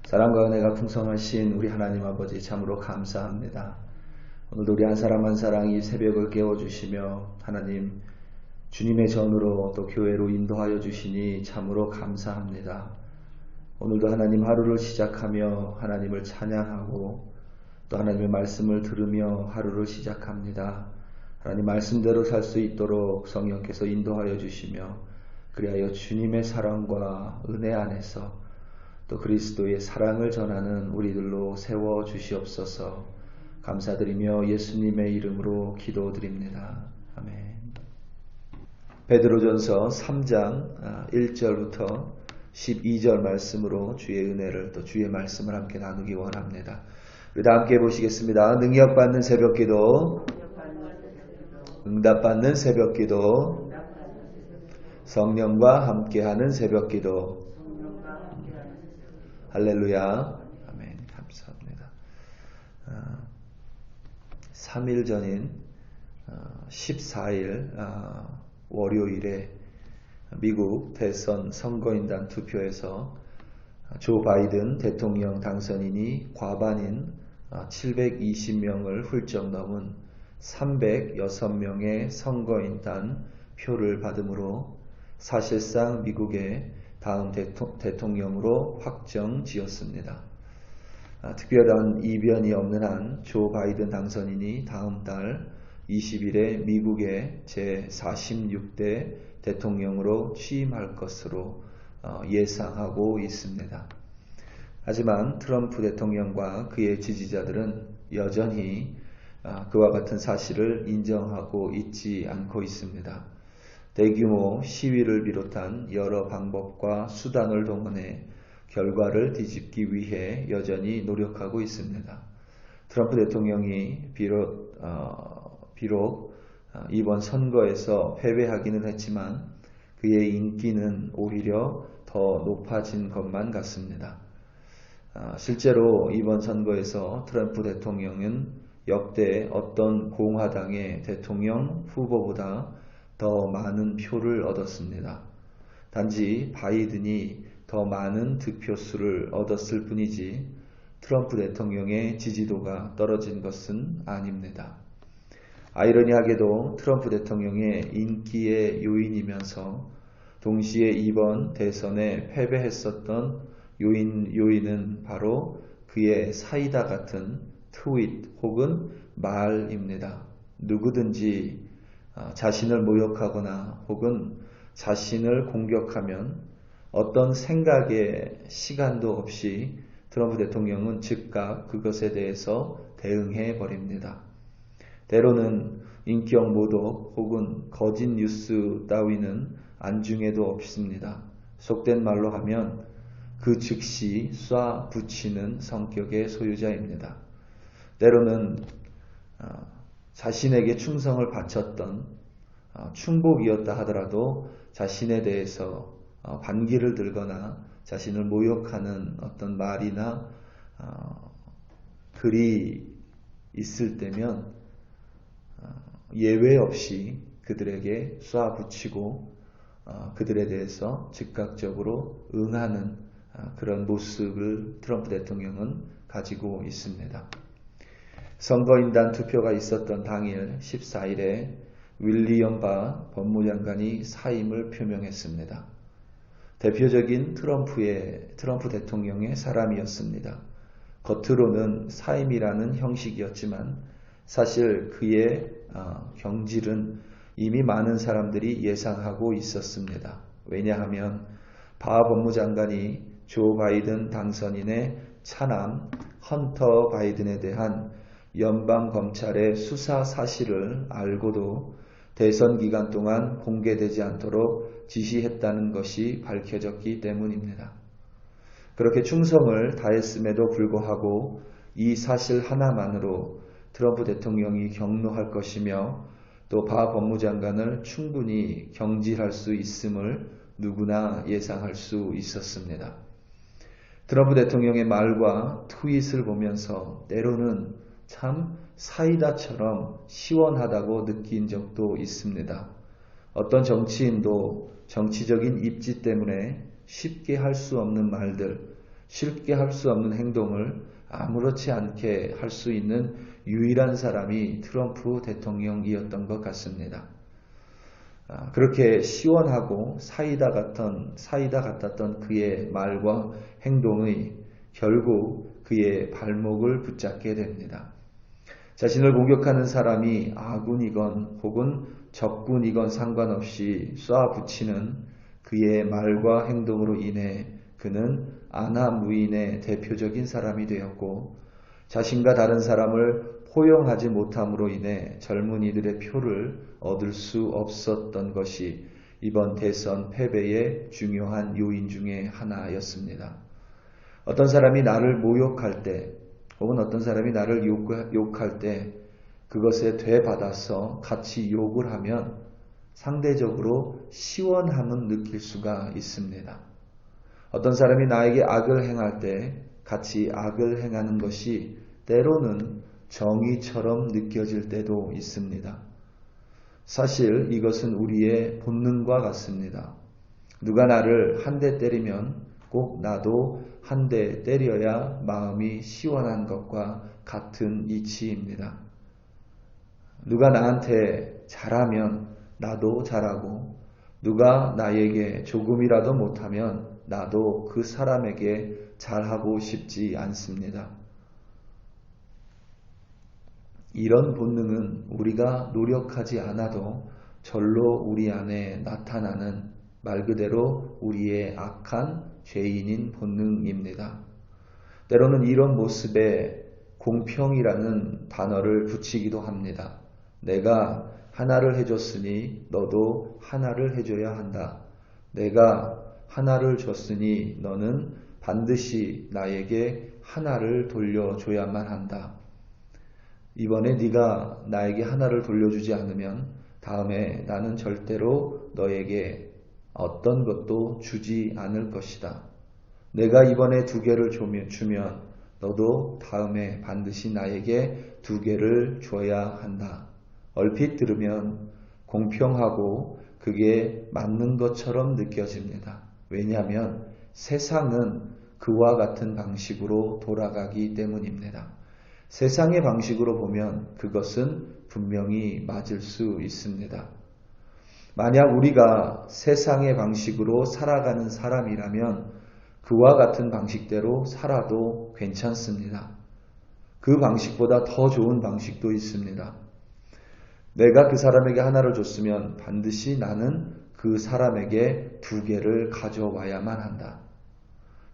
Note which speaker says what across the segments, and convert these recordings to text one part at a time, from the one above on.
Speaker 1: 사랑과 은혜가 풍성하신 우리 하나님 아버지 참으로 감사합니다. 오늘도 우리 한 사람 한 사람 이 새벽을 깨워주시며 하나님 주님의 전으로 또 교회로 인도하여 주시니 참으로 감사합니다. 오늘도 하나님 하루를 시작하며 하나님을 찬양하고 또 하나님의 말씀을 들으며 하루를 시작합니다. 하나님 말씀대로 살 수 있도록 성령께서 인도하여 주시며 그리하여 주님의 사랑과 은혜 안에서 또 그리스도의 사랑을 전하는 우리들로 세워 주시옵소서. 감사드리며 예수님의 이름으로 기도드립니다. 아멘. 베드로전서 3장 1절부터 12절 말씀으로 주의 은혜를 또 주의 말씀을 함께 나누기 원합니다. 우리 다 함께 보시겠습니다. 능력받는 새벽기도, 응답받는 새벽기도, 성령과 함께하는 새벽기도. 할렐루야. 아멘. 감사합니다. 3일 전인 14일 월요일에 미국 대선 선거인단 투표에서 조 바이든 대통령 당선인이 과반인 720명을 훌쩍 넘은 306명의 선거인단 표를 받음으로 사실상 미국의 다음 대통령으로 확정지었습니다. 특별한 이변이 없는 한 조 바이든 당선인이 다음 달 20일에 미국의 제46대 대통령으로 취임할 것으로 예상하고 있습니다. 하지만 트럼프 대통령과 그의 지지자들은 여전히 그와 같은 사실을 인정하고 있지 않고 있습니다. 대규모 시위를 비롯한 여러 방법과 수단을 동원해 결과를 뒤집기 위해 여전히 노력하고 있습니다. 트럼프 대통령이 비록 이번 선거에서 패배하기는 했지만 그의 인기는 오히려 더 높아진 것만 같습니다. 실제로 이번 선거에서 트럼프 대통령은 역대 어떤 공화당의 대통령 후보보다 더 많은 표를 얻었습니다. 단지 바이든이 더 많은 득표수를 얻었을 뿐이지 트럼프 대통령의 지지도가 떨어진 것은 아닙니다. 아이러니하게도 트럼프 대통령의 인기의 요인이면서 동시에 이번 대선에 패배했었던 요인은 바로 그의 사이다 같은 트윗 혹은 말입니다. 누구든지 자신을 모욕하거나 혹은 자신을 공격하면 어떤 생각의 시간도 없이 트럼프 대통령은 즉각 그것에 대해서 대응해 버립니다. 때로는 인격 모독 혹은 거짓 뉴스 따위는 안중에도 없습니다. 속된 말로 하면 그 즉시 쏴 붙이는 성격의 소유자입니다. 때로는 자신에게 충성을 바쳤던 충복이었다 하더라도 자신에 대해서 반기를 들거나 자신을 모욕하는 어떤 말이나 글이 있을 때면 예외 없이 그들에게 쏴붙이고 그들에 대해서 즉각적으로 응하는 그런 모습을 트럼프 대통령은 가지고 있습니다. 선거인단 투표가 있었던 당일 14일에 윌리엄 바 법무장관이 사임을 표명했습니다. 대표적인 트럼프 대통령의 사람이었습니다. 겉으로는 사임이라는 형식이었지만 사실 그의 경질은 이미 많은 사람들이 예상하고 있었습니다. 왜냐하면 바 법무장관이 조 바이든 당선인의 차남 헌터 바이든에 대한 연방검찰의 수사 사실을 알고도 대선 기간 동안 공개되지 않도록 지시했다는 것이 밝혀졌기 때문입니다. 그렇게 충성을 다했음에도 불구하고 이 사실 하나만으로 트럼프 대통령이 경노할 것이며 또 바 법무장관을 충분히 경질할 수 있음을 누구나 예상할 수 있었습니다. 트럼프 대통령의 말과 트윗을 보면서 때로는 참 사이다처럼 시원하다고 느낀 적도 있습니다. 어떤 정치인도 정치적인 입지 때문에 쉽게 할 수 없는 말들, 쉽게 할 수 없는 행동을 아무렇지 않게 할 수 있는 유일한 사람이 트럼프 대통령이었던 것 같습니다. 그렇게 시원하고 사이다 같았던 그의 말과 행동이 결국 그의 발목을 붙잡게 됩니다. 자신을 공격하는 사람이 아군이건 혹은 적군이건 상관없이 쏴붙이는 그의 말과 행동으로 인해 그는 아나무인의 대표적인 사람이 되었고, 자신과 다른 사람을 포용하지 못함으로 인해 젊은이들의 표를 얻을 수 없었던 것이 이번 대선 패배의 중요한 요인 중에 하나였습니다. 어떤 사람이 나를 모욕할 때 혹은 어떤 사람이 나를 욕할 때 그것에 되받아서 같이 욕을 하면 상대적으로 시원함은 느낄 수가 있습니다. 어떤 사람이 나에게 악을 행할 때 같이 악을 행하는 것이 때로는 정의처럼 느껴질 때도 있습니다. 사실 이것은 우리의 본능과 같습니다. 누가 나를 한 대 때리면 꼭 나도 한 대 때려야 마음이 시원한 것과 같은 이치입니다. 누가 나한테 잘하면 나도 잘하고, 누가 나에게 조금이라도 못하면 나도 그 사람에게 잘하고 싶지 않습니다. 이런 본능은 우리가 노력하지 않아도 절로 우리 안에 나타나는 말 그대로 우리의 악한 죄인인 본능입니다. 때로는 이런 모습에 공평이라는 단어를 붙이기도 합니다. 내가 하나를 해줬으니 너도 하나를 해줘야 한다. 내가 하나를 줬으니 너는 반드시 나에게 하나를 돌려줘야만 한다. 이번에 네가 나에게 하나를 돌려주지 않으면 다음에 나는 절대로 너에게 어떤 것도 주지 않을 것이다. 내가 이번에 2개를 주면 너도 다음에 반드시 나에게 2개를 줘야 한다. 얼핏 들으면 공평하고 그게 맞는 것처럼 느껴집니다. 왜냐하면 세상은 그와 같은 방식으로 돌아가기 때문입니다. 세상의 방식으로 보면 그것은 분명히 맞을 수 있습니다. 만약 우리가 세상의 방식으로 살아가는 사람이라면 그와 같은 방식대로 살아도 괜찮습니다. 그 방식보다 더 좋은 방식도 있습니다. 내가 그 사람에게 하나를 줬으면 반드시 나는 그 사람에게 2개를 가져와야만 한다.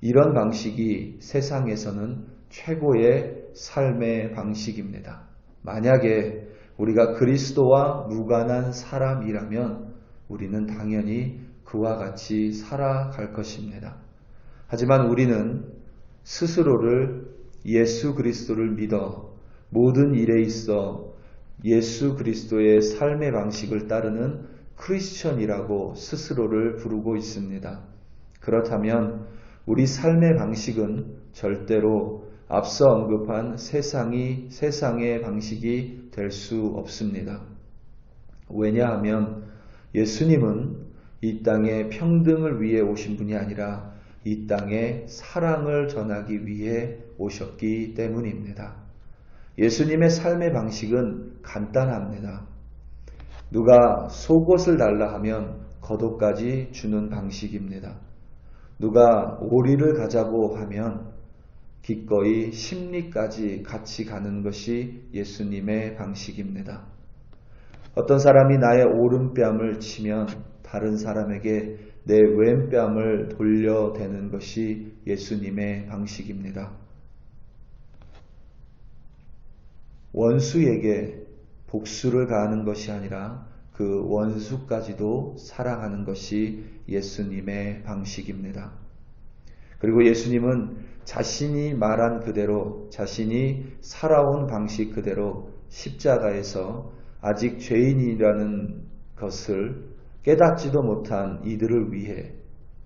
Speaker 1: 이런 방식이 세상에서는 최고의 삶의 방식입니다. 만약에 우리가 그리스도와 무관한 사람이라면 우리는 당연히 그와 같이 살아갈 것입니다. 하지만 우리는 스스로를 예수 그리스도를 믿어 모든 일에 있어 예수 그리스도의 삶의 방식을 따르는 크리스천이라고 스스로를 부르고 있습니다. 그렇다면 우리 삶의 방식은 절대로 앞서 언급한 세상의 방식이 될 수 없습니다. 왜냐하면 예수님은 이 땅에 평등을 위해 오신 분이 아니라 이 땅에 사랑을 전하기 위해 오셨기 때문입니다. 예수님의 삶의 방식은 간단합니다. 누가 속옷을 달라 하면 겉옷까지 주는 방식입니다. 누가 오리를 가자고 하면 기꺼이 심리까지 같이 가는 것이 예수님의 방식입니다. 어떤 사람이 나의 오른뺨을 치면 다른 사람에게 내 왼뺨을 돌려대는 것이 예수님의 방식입니다. 원수에게 복수를 가하는 것이 아니라 그 원수까지도 사랑하는 것이 예수님의 방식입니다. 그리고 예수님은 자신이 말한 그대로, 자신이 살아온 방식 그대로 십자가에서 아직 죄인이라는 것을 깨닫지도 못한 이들을 위해,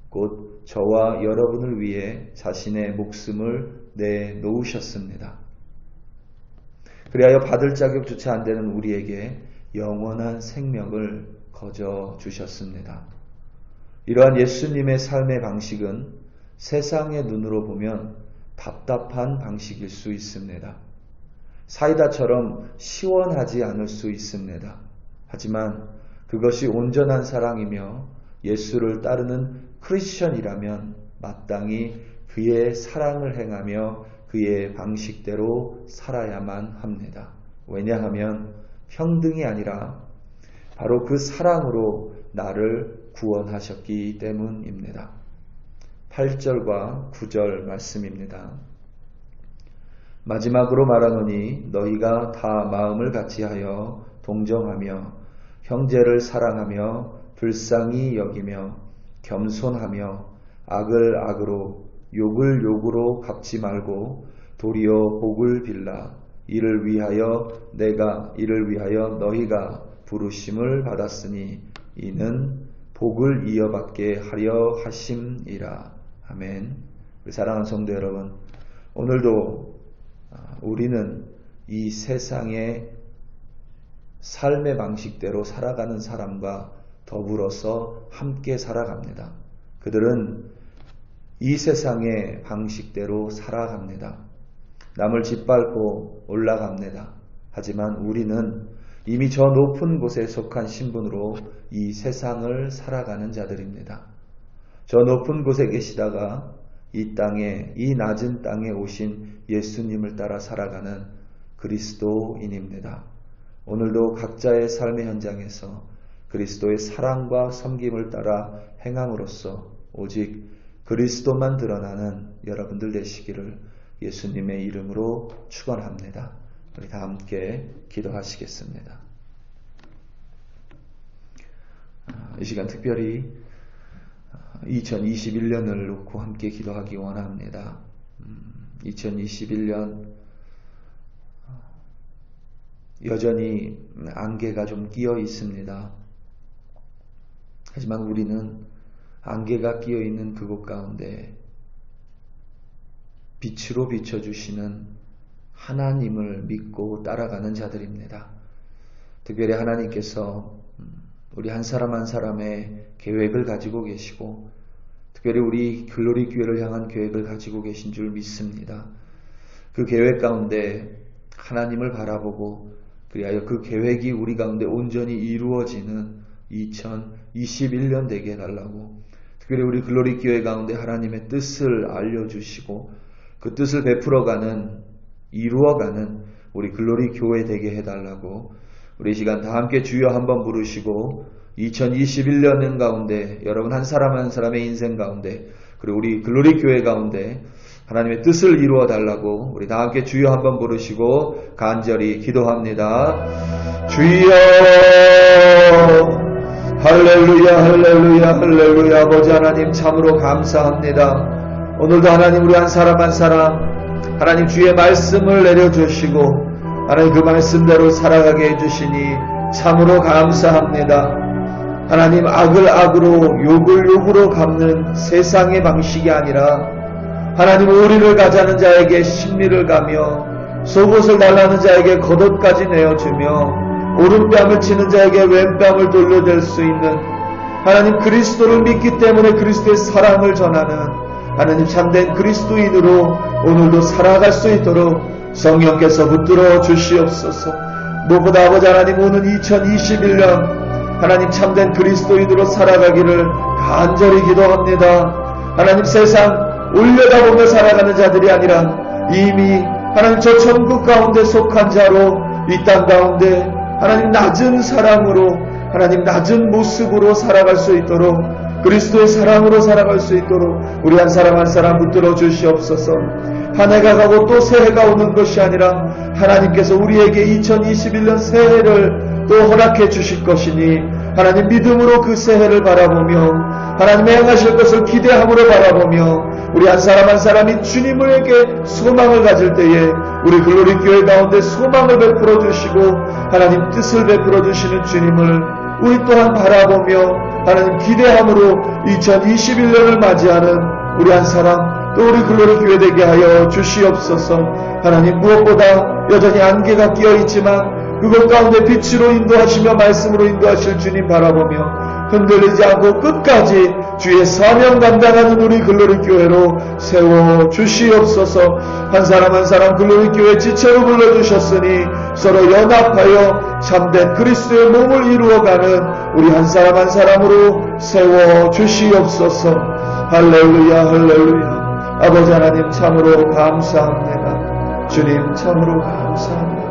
Speaker 1: 곧 저와 여러분을 위해 자신의 목숨을 내놓으셨습니다. 그리하여 받을 자격조차 안 되는 우리에게 영원한 생명을 거저 주셨습니다. 이러한 예수님의 삶의 방식은 세상의 눈으로 보면 답답한 방식일 수 있습니다. 사이다처럼 시원하지 않을 수 있습니다. 하지만 그것이 온전한 사랑이며 예수를 따르는 크리스천이라면 마땅히 그의 사랑을 행하며 그의 방식대로 살아야만 합니다. 왜냐하면 평등이 아니라 바로 그 사랑으로 나를 구원하셨기 때문입니다. 8절과 9절 말씀입니다. 마지막으로 말하노니 너희가 다 마음을 같이하여 동정하며 형제를 사랑하며 불쌍히 여기며 겸손하며 악을 악으로 욕을 욕으로 갚지 말고 도리어 복을 빌라. 이를 위하여 너희가 부르심을 받았으니 이는 복을 이어받게 하려 하심이라. 아멘. 우리 사랑하는 성도 여러분, 오늘도 우리는 이 세상의 삶의 방식대로 살아가는 사람과 더불어서 함께 살아갑니다. 그들은 이 세상의 방식대로 살아갑니다. 남을 짓밟고 올라갑니다. 하지만 우리는 이미 저 높은 곳에 속한 신분으로 이 세상을 살아가는 자들입니다. 저 높은 곳에 계시다가 이 낮은 땅에 오신 예수님을 따라 살아가는 그리스도인입니다. 오늘도 각자의 삶의 현장에서 그리스도의 사랑과 섬김을 따라 행함으로써 오직 그리스도만 드러나는 여러분들 되시기를 예수님의 이름으로 축원합니다. 우리 다 함께 기도하시겠습니다. 이 시간 특별히 2021년을 놓고 함께 기도하기 원합니다. 2021년 여전히 안개가 좀 끼어 있습니다. 하지만 우리는 안개가 끼어 있는 그곳 가운데 빛으로 비춰주시는 하나님을 믿고 따라가는 자들입니다. 특별히 하나님께서 우리 한 사람 한 사람의 계획을 가지고 계시고 특별히 우리 글로리 교회를 향한 계획을 가지고 계신 줄 믿습니다. 그 계획 가운데 하나님을 바라보고 그리하여 그 계획이 우리 가운데 온전히 이루어지는 2021년 되게 해달라고, 특별히 우리 글로리 교회 가운데 하나님의 뜻을 알려주시고 그 뜻을 베풀어가는, 이루어가는 우리 글로리 교회 되게 해달라고 우리 이 시간 다 함께 주여 한번 부르시고 2021년 가운데 여러분 한 사람 한 사람의 인생 가운데 그리고 우리 글로리 교회 가운데 하나님의 뜻을 이루어 달라고 우리 다 함께 주여 한번 부르시고 간절히 기도합니다. 주여, 할렐루야 할렐루야 할렐루야. 아버지 하나님 참으로 감사합니다. 오늘도 하나님 우리 한 사람 한 사람 하나님 주의 말씀을 내려주시고 하나님 그 말씀대로 살아가게 해주시니 참으로 감사합니다. 하나님 악을 악으로 욕을 욕으로 갚는 세상의 방식이 아니라 하나님 오리를 가자는 자에게 심리를 가며 속옷을 달라는 자에게 겉옷까지 내어주며 오른뺨을 치는 자에게 왼뺨을 돌려댈 수 있는 하나님 그리스도를 믿기 때문에 그리스도의 사랑을 전하는 하나님 참된 그리스도인으로 오늘도 살아갈 수 있도록 성령께서 붙들어 주시옵소서. 무엇보다 아버지 하나님 오는 2021년 하나님 참된 그리스도인으로 살아가기를 간절히 기도합니다. 하나님 세상 올려다보며 살아가는 자들이 아니라 이미 하나님 저 천국 가운데 속한 자로 이 땅 가운데 하나님 낮은 사랑으로 하나님 낮은 모습으로 살아갈 수 있도록 그리스도의 사랑으로 살아갈 수 있도록 우리 한 사람 한 사람 붙들어 주시옵소서. 한 해가 가고 또 새해가 오는 것이 아니라 하나님께서 우리에게 2021년 새해를 또 허락해 주실 것이니 하나님 믿음으로 그 새해를 바라보며 하나님 행하실 것을 기대함으로 바라보며 우리 한 사람 한 사람이 주님에게 소망을 가질 때에 우리 글로리 교회 가운데 소망을 베풀어 주시고 하나님 뜻을 베풀어 주시는 주님을 우리 또한 바라보며 하나님 기대함으로 2021년을 맞이하는 우리 한 사람 또 우리 글로리 교회 되게 하여 주시옵소서. 하나님 무엇보다 여전히 안개가 끼어 있지만 그것 가운데 빛으로 인도하시며 말씀으로 인도하실 주님 바라보며 흔들리지 않고 끝까지 주의 사명 감당하는 우리 글로리 교회로 세워 주시옵소서. 한 사람 한 사람 글로리 교회 지체로 불러주셨으니 서로 연합하여 참된 그리스도의 몸을 이루어가는 우리 한 사람 한 사람으로 세워 주시옵소서. 할렐루야 할렐루야. 아버지 하나님 참으로 감사합니다. 주님 참으로 감사합니다.